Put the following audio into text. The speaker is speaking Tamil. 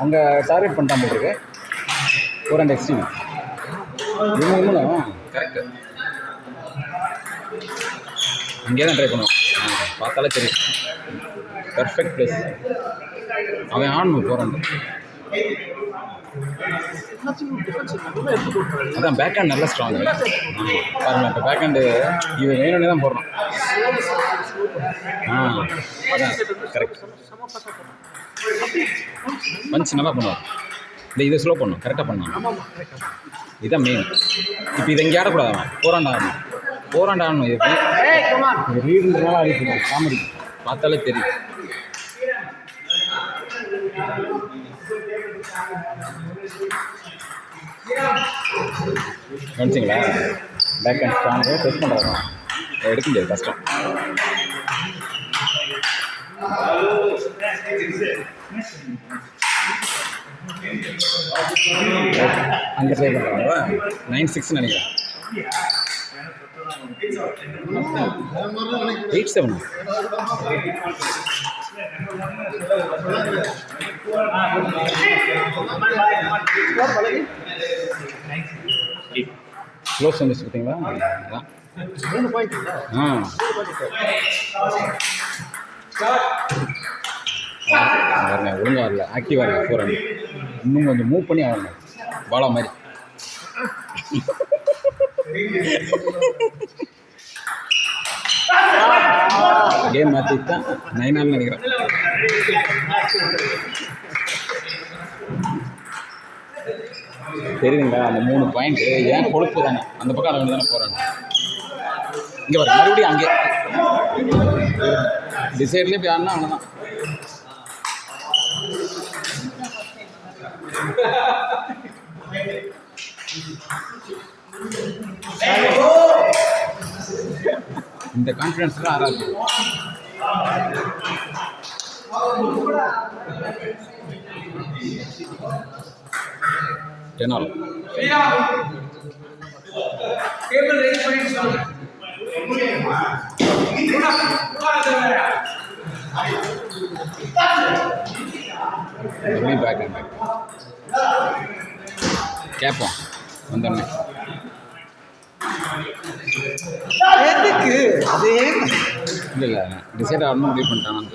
அங்கே டார்கெட் பண்ணிட்டான் போட்டுருக்கு 4 எக்ஸ்ட்ரீம் கரெக்டு. அங்கேயே தான் ட்ரை பண்ணுவோம். பார்த்தாலே தெரியும் பர்ஃபெக்ட் ப்ளேஸ். அவன் ஆடணும் 400. அதான் பேக் ஹேண்ட் நல்லா ஸ்ட்ராங்கு. பாருங்க இப்போ பேக் ஹேண்டு இவன் வேணும்னே தான் போடுறான். அதான் கரெக்ட். பஞ்ச் நல்லா பண்ணுவார். இதை ஸ்லோ பண்ணும், கரெக்டாக பண்ணணும். இதுதான் மெயின். இப்போ இதை இங்கே ஆடக்கூடாது. அவன் 400 ஆடணும். 400 ஆடணும். இது ரீடுன்றனால ஆடிட்டு காமெடி பார்த்தாலே தெரியும். கவனிச்சிங்களா? பேக் ஹேண்ட் ஸ்ட்ராங்கு டெஸ்ட் பண்ணுறாங்க. எடுக்க முடியாது, கஷ்டம். அங்கே ட்ரை பண்ணுறாங்க. 9-6 நினைக்கிறேன். 8-7. க்ளோஸ் வந்துச்சு பார்த்தீங்களா? ஒழுங்காக வரல, ஆக்டிவாக இல்லை. 400 இன்னும் கொஞ்சம் மூவ் பண்ணி ஆகணும். பாலா மாதிரி கேம் மாற்றித்தான் 9 நினைக்கிறேன். தெரியுதுங்களா? அந்த 3 பாயிண்ட் ஏன் கொழுப்பு தானே. அந்த பக்கம் அதை தானே போகிறாங்க. இங்கே வர மறுபடியும் அங்கே டிசைட்லேயே போய் ஆடினா அவ்வளோதான். இந்த கான்ஃபிடன்ஸ் தான் ஆறாது. டெனால் பேக் அண்ட் பேக் கேட்போம் வந்தோடனே. எதுக்கு அது இல்லை டிசைட் ஆகணும் முடிவு பண்ணிட்டான்.